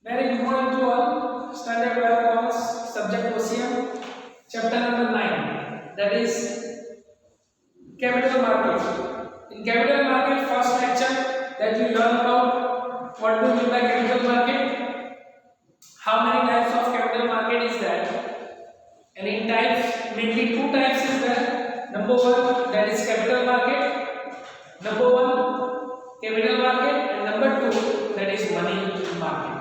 Very good morning to all. Standard 12 Commerce, subject OCM, chapter number 9, that is capital market. In capital market, first lecture that we learn about what to mean by capital market, how many types of capital market is there, and in types, mainly two types is there. Number one, that is capital market. Number one, capital market, and number two, that is money market.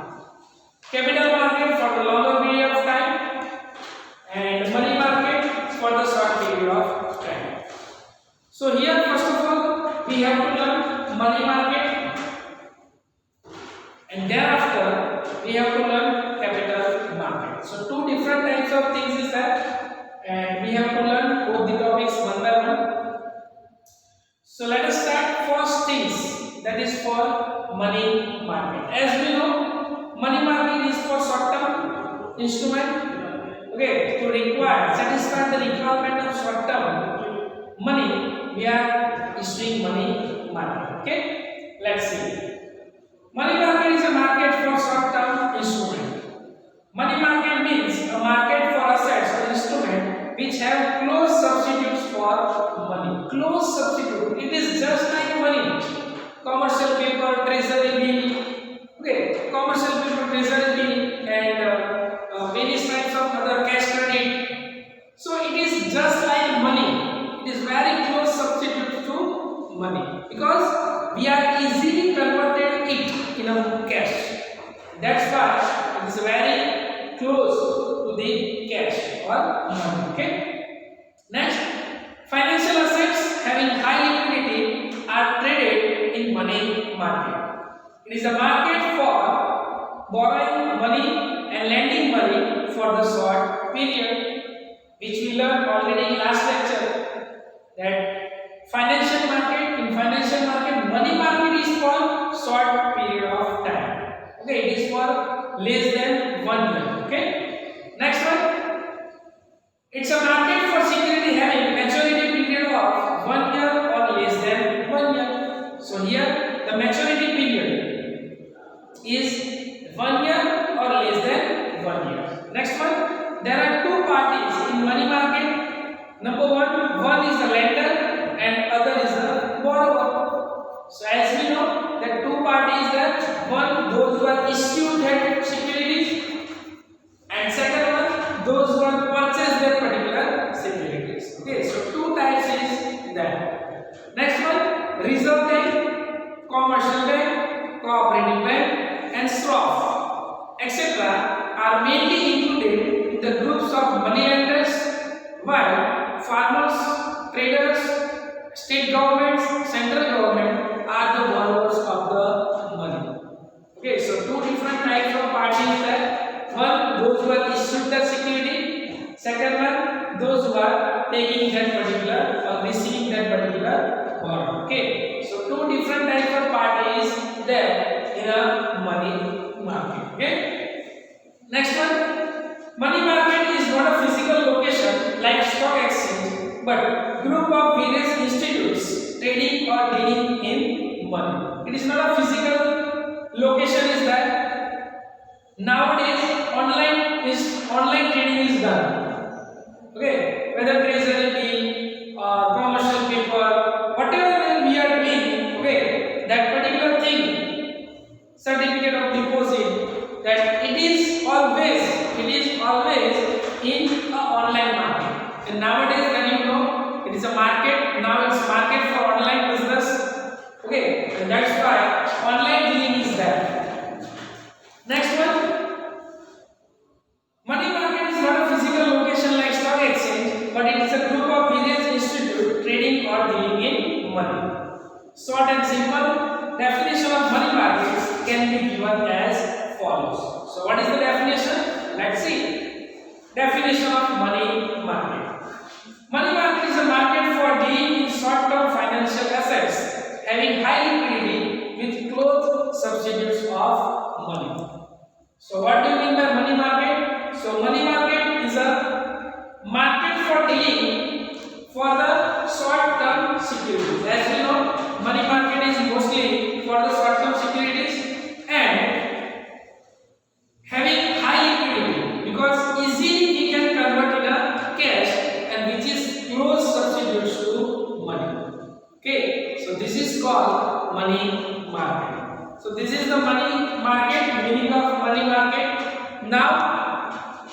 Capital market for the longer period of time and money market for the short period of time. So here first of all we have to learn money market, and thereafter we have to learn capital market. So two different types of things is that, and we have to learn both the topics one by one. So let us start first things, that is for money market. As we know, money market is for short-term instrument. Okay, to satisfy the requirement of short-term money, we are issuing money market. Okay, let's see. Money market is a market for short-term instrument. Money market means a market for assets or instrument which have close substitutes for money. Close substitute. It is just like money. Commercial paper, treasury bill. Okay, commercial paper, treasury bill, and various types of other cash credit. So it is just like money. It is very close substitute to money because we are easily converted it in a cash. That's why it is very close to the cash or money. Okay. Next, financial assets having high liquidity are traded in money market. It is a market for borrowing money and lending money for the short period, which we learned already in last lecture. That financial market, in financial market, money market is for short period of time. Okay, it is for less than 1 year. Okay. Next one, it's a market for security having maturity period of 1 year or less than 1 year. So here the maturity period is 1 year or less than 1 year. Next one, there are two parties in money market. Number one is the lender and other is the borrower. So as we know that two parties that one, those who are issued that securities, and second one, those who are purchased that particular securities. Okay, so two types is there. Next one, Reserve Bank, Commercial Bank, Cooperative Bank, and SROF, etc. are mainly included in the groups of money lenders, while farmers, traders, state governments, central government are the borrowers of the money. Okay, so two different types of parties there. One, those who are issued the security. Second one, those who are taking that particular or receiving that particular bond. Okay, so two different types of parties there in a money market. Okay. Next one, money market is not a physical location like stock exchange, but group of various institutes trading or dealing in money. It is not a physical location. Is that nowadays online trading is done. Okay, whether treasury bill or commercial paper, whatever we are doing. Okay, that particular thing, certificate of deposit, that it is always in a online market. And nowadays, when you know, it is a market. Now it's market for online business. Okay, and that's why online dealing is there. Next one, money market is not a physical location like stock exchange, but it is a group of various institutes trading or dealing in money. Short and simple definition of money markets can be given as follows. So what is the definition? Let's see. Definition of money market. Money market is a market for dealing in short-term financial assets having high liquidity with close substitutes of money. So what do you mean by money market? So money market is a market for dealing for the short-term securities. As we know, money market is mostly for the short-term securities, and money market. So this is the money market, meaning of money market. Now,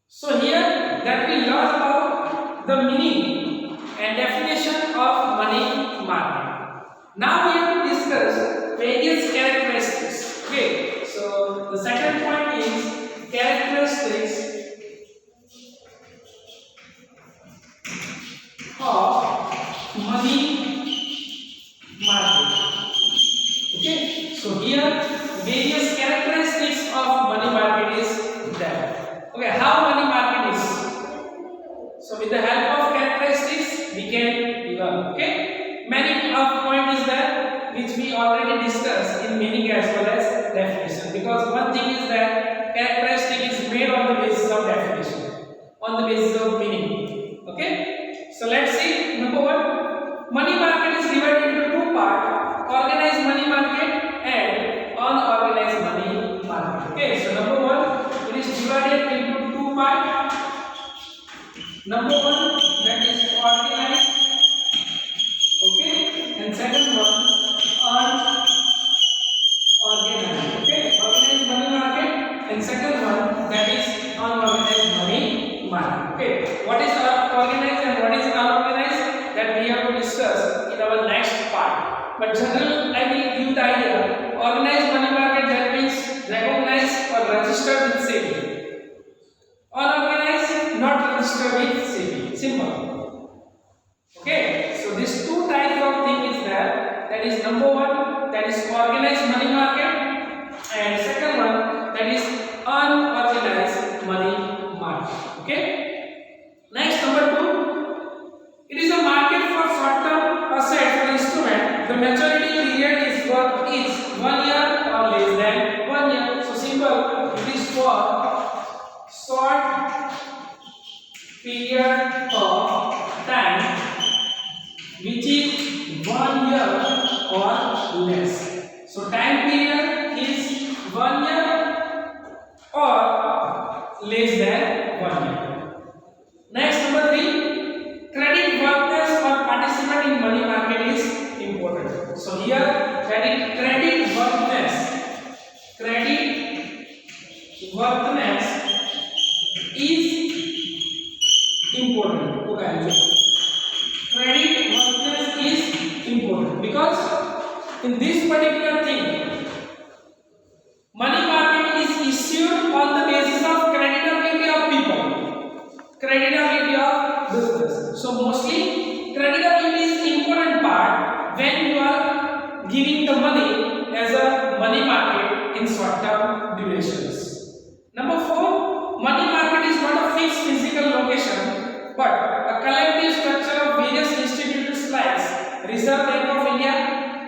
so here that we learn about the meaning and definition of money market. Now we have to discuss various characteristics. Okay, so the second point is characteristics of money market. Okay, so here various characteristics of money market is there. Okay, how money market is. So with the help of characteristics we can learn. Okay, many of point is there which we already discussed in meaning as well as definition. Because one thing is that characteristic is made on the basis of definition, on the basis of meaning. Okay, so let's see. Number one, money market is divided into two parts: organized money market and unorganized money market. Okay, so number one, it is divided into two parts. Number one, that is organized. Okay, and second one, unorganized. Okay, organized money market, and second one, that is unorganized money market. Okay, what is organized and what is unorganized, that we have to discuss in our next part. But general, I will give the idea. Organized money market, that means recognized or registered with SEBI. Unorganized, not registered with SEBI. Simple. Okay, so these two types of thing is there. That is number one, that is organized money market, and second one, that is unorganized money market. Okay. Next, number two, it is a market for short-term assets or instrument. The maturity period is 1 year or less than 1 year. So simple, it is for short period of time which is 1 year or less. So time period is 1 year or less than 1 year. Next, number three, credit worthiness or participant in money market is important. So here credit worthiness is important. Okay, credit worthiness is important because in this particular thing, money market is issued on the basis of creditability of people, creditability of business. So mostly creditability is important part when you are giving the money as a money market in short-term durations. Number four, money market is not a fixed physical location but a collective structure of various institutions like Reserve Bank of India,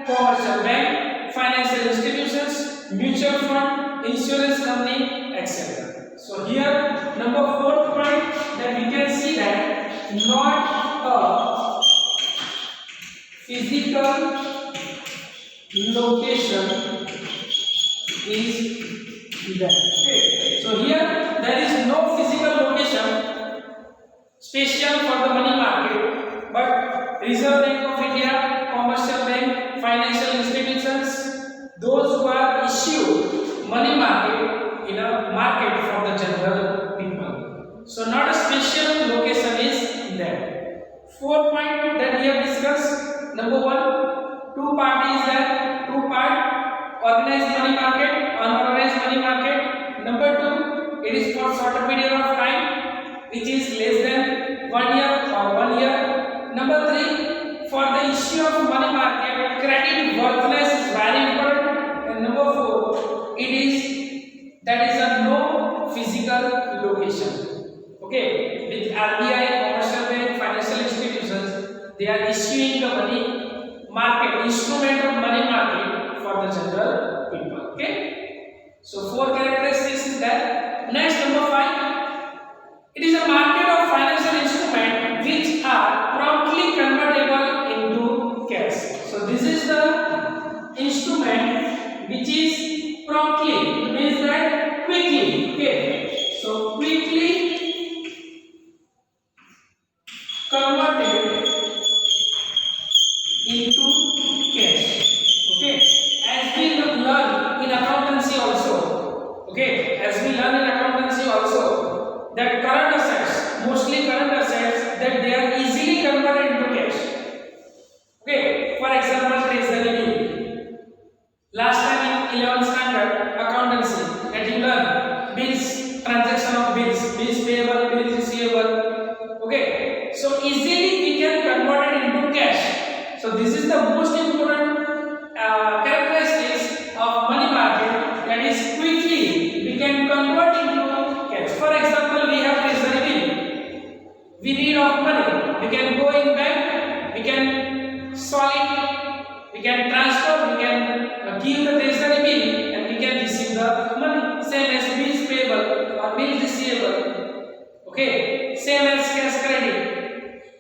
commercial bank, financial institutions, mutual fund, insurance company, etc. So here number fourth point, that we can see that not a physical location is there. Okay. So here there is no physical location special for the money market, but Reserve Bank of India, commercial bank, financial institutions, those who are issued money market in a market for the general people. So not a special location is there. Fourth point that we have discussed, number one, two parties there, two part, organized money market, unorganized money market. Number two, it is for shorter period of time which is less than 1 year or 1 year. Number three, for the issue of money market, credit worthiness is very important. And number four, it is that is a no physical location. Okay, with RBI, commercial bank, financial institutions, they are issuing the money market, instrument of money market for the general people. Okay, so four characteristics is there. Next, number five, it is a market of financial instruments which are promptly convertible into cash. So this is the instrument which is promptly, means that quickly. Okay, so quickly converted into learn in accountancy also that current assets, mostly current assets, that they are easily converted into cash. Okay, for example, treasury bill. Last time in 11th standard accountancy that you learn bills, transaction of bills payable, bills receivable. Okay, so easily we can convert it into cash. So this is the most important characteristics of money market, that is quickly we can convert into cash. For example, we have treasury bill. We need of money. We can go in bank. We can solve it. We can transfer. We can give the treasury bill and we can receive the money. Same as bills payable or bills receivable. Okay. Same as cash credit,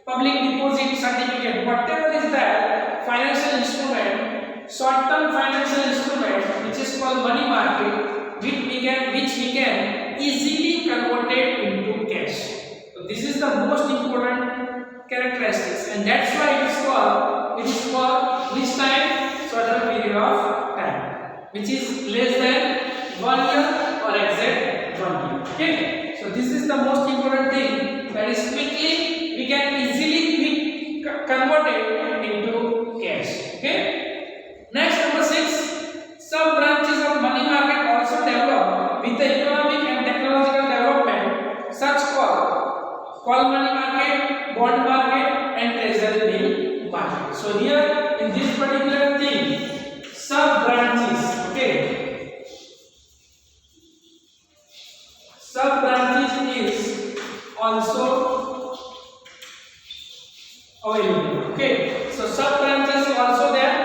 public deposit certificate, whatever is that financial instrument, short-term financial instrument, which is called money market, which we can easily convert it into cash. So this is the most important characteristics, and that's why it is for which time? Certain period of time, which is less than 1 year or exact 1 year. Okay. So this is the most important thing, that is quickly we can easily convert it into cash. Okay. Next, number 6, sub branches of money market also develop with the economic and technological development, such call money market, bond market, and treasury bill market. So here in this particular thing, sub branches. Okay. Sub branches is also available. Okay. So sub branches is also there,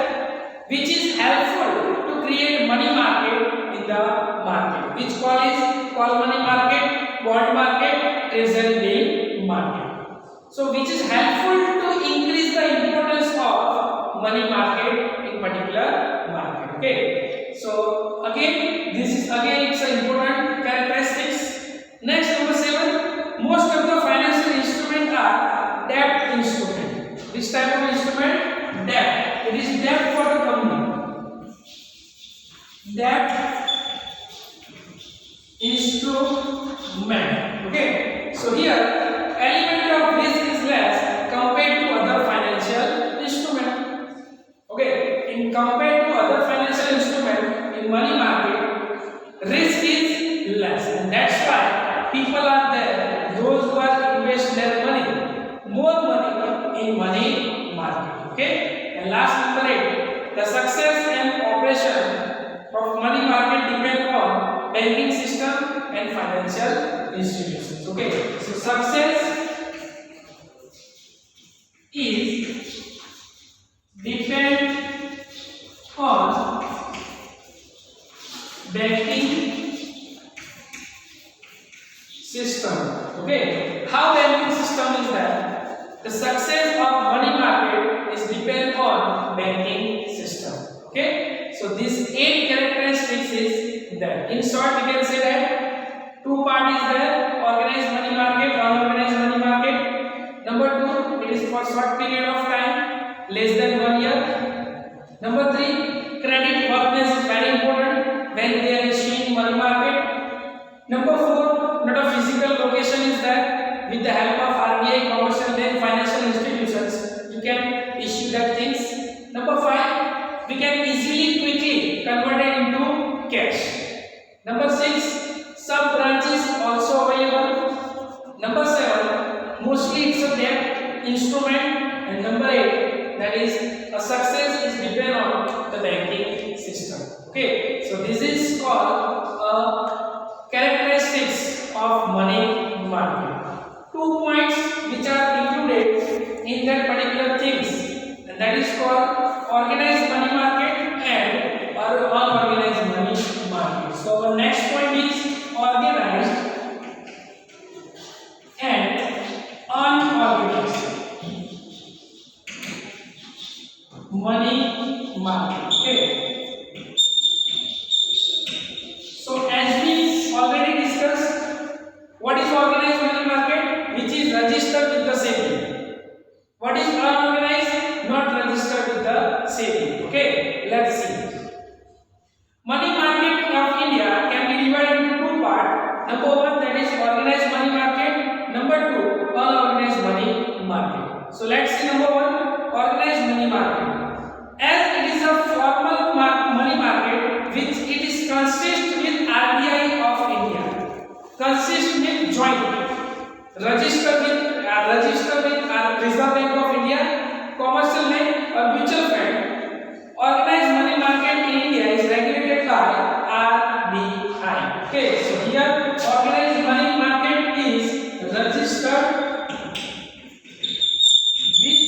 which is helpful to create money market in the market. Which call money market, bond market, treasury bill market. So which is helpful to increase the importance of money market in particular market. Okay. So again, this is it's an important characteristics. Next, number 7, most of the financial instruments are debt instrument. Which type of instrument? Debt. It is debt for the company. Debt instrument. Okay. So here, element of risk is less compared to other financial instrument. Okay. In compared to other financial instrument in money market, risk is less, and that's why people are there, those who are invest their money, more money in money market. Okay. And last, number 8, the success and operation of money market depend on banking system and financial institutions. Okay. So success is depend on banking system. Okay. How banking system is that? The success of money market is depend on banking system. Okay. So these 8 characteristics is there. In short, we can say that 2 parts is there: organized money market, unorganized money market. Number 2, it is for short period of time, less than 1 year. Number 3, credit worthiness is very important when they are issuing money market. Number 4, not a physical location is there. With the help of RBI, commercial bank, financial institutions, you can issue that things. Number 5, we can easily, quickly convert it into cash. Number 6, sub branches also available. Number 7, mostly it's a debt instrument. And number 8, that is a success is depend on the banking system. Okay. So this is called characteristics of money market. 2 points which are included in that particular things, and that is called organized money market and unorganized money market. So our next point is organized and unorganized money market. Okay. So as we already discussed, what is organized money market? Which is registered with the SEBI. What is unorganized? Not registered with the SEBI. Okay. Number one, that is organized money market. Number two, unorganized money market. So let's see number one, organized money market. As it is a formal money market which it is consist with RBI of India, consist with joint, register with Reserve Bank of India, commercial bank or mutual fund. Organized money market in India is regulated by RBI. Okay, so here organized money market is registered with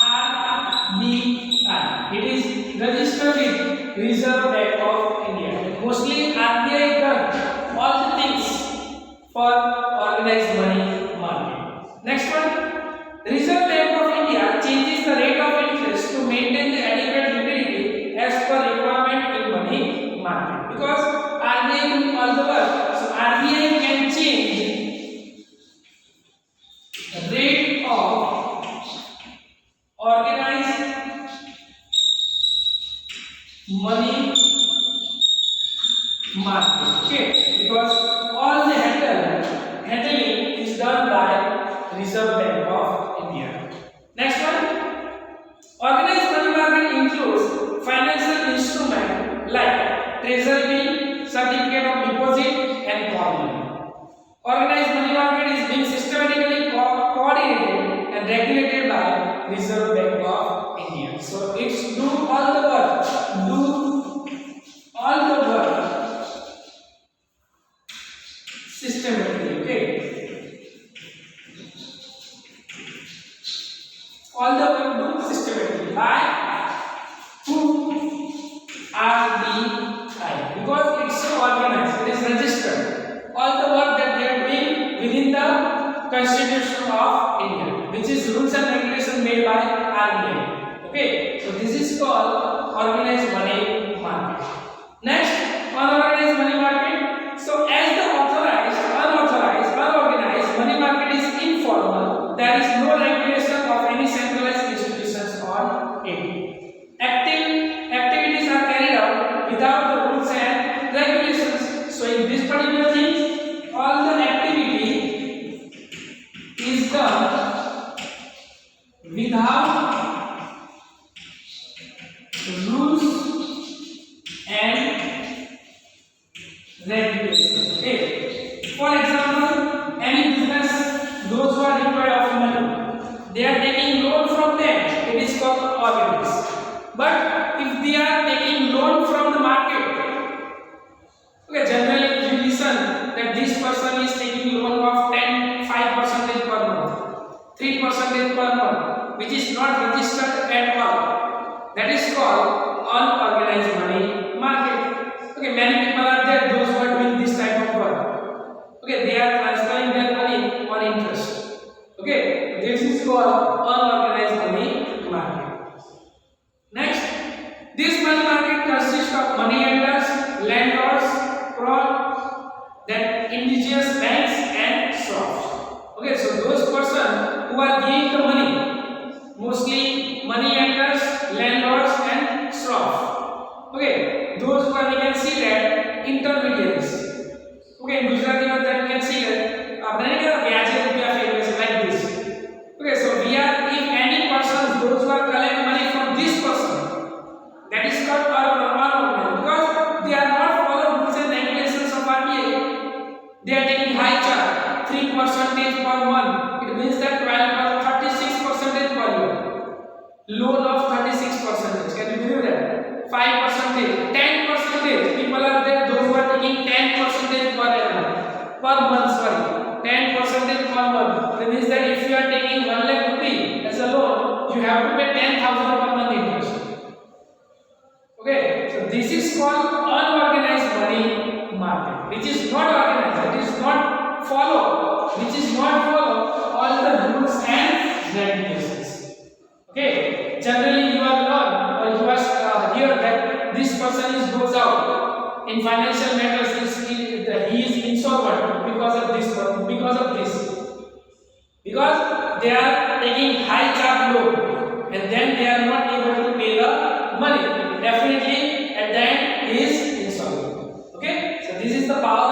RBI. It is registered with Reserve Bank of India. Mostly RBI done all the things for organized money market. Next one, Reserve Bank of India changes the rate of interest to maintain the adequate liquidity as per requirement in money market. Because RBI do all the work, so RBI can change the rate of organized money market. Okay, because all the handling is done by Reserve Bank of India. Next one, organized money market includes financial instrument like treasury bill, certificate of deposit, and bond. Organized money market is being systematically coordinated and regulated by Reserve Bank of India. So it's do all the work, systematically. Okay, all the work do systematically by who? RBI, because it's so organized, it is registered. All the work that they are doing within the Constitution of India, which is rules and regulations made by RBI. Okay, so this is called organized money market. Next, unorganized money market. So as the unorganized money market is informal, there is no regulation of any centralized institutions on it. Activities are carried out without the rules and regulations. So in this particular thing, all the activity is done without rules and regulations. Okay. For example, any business, those who are required of money, they are taking loan from them. It is called organized. But if they are taking loan from the market, okay, generally you listen that this person is taking loan of 5% per month, 3% per month, which is not registered at all. That is called unorganized money market. Okay, many people are there, those who are doing this type of work. Okay, they are transferring their money on interest. Okay, this is called unorganized money market. Next, this money market consists of money lenders, landlords, then indigenous banks and shops. Okay, so those persons who are giving the money, mostly money lenders, landlords and shops. Okay, those who are, we can see that intermediaries. Okay, in Gujarati that we can see that like this. Okay, so we are, if any persons, those who are collect money from this person, that is called unorganized, because they are not following rules and regulations of RBI. They are taking high charge, 3% per month. It means that 36% per year. Loan of 36%. Can you believe that? 5%, 10%. People are there, those who are taking 10% per month. Sorry. 10% per month. That means that if you are taking 1 lakh rupee as a loan, you have to pay 10,000 per month interest. Okay, so this is called unorganized money market, which is not organized, it is not follow all the rules and regulations. Okay, generally you are learned or you are hear that this person goes out in financial matters, he is insolvent because of this. Because they are taking high charge loan and then they are not able to pay the money. Definitely at the end he is insolvent. Okay, so this is the power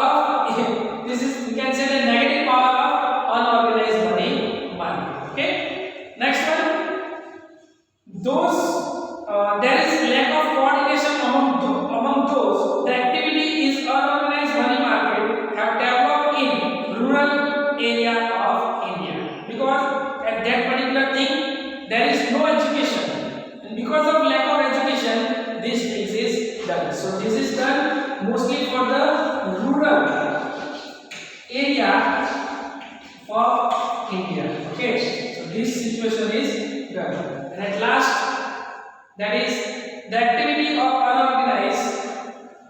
So this is done mostly for the rural area of India. Okay, so this situation is done. And at last, that is the activity of unorganized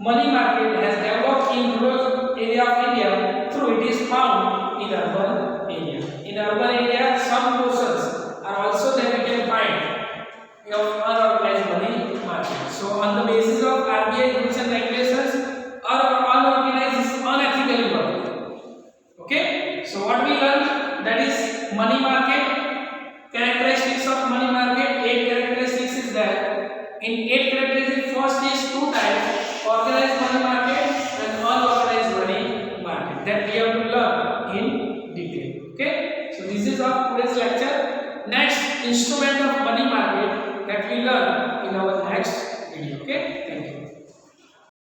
money market has developed in rural area of India through it is found in urban area. In urban area, some portions are also that we can find of unorganized money market. So on the basis of RBI rules and regulations, unorganized is unethically working. Okay, so what we learned, that is money market, characteristics of money market, 8 characteristics is there. In 8 characteristics, first is 2 types, organized money market and unorganized money market, that we have to learn in detail. Okay, so this is our today's lecture. Next, instrument of money market that we learn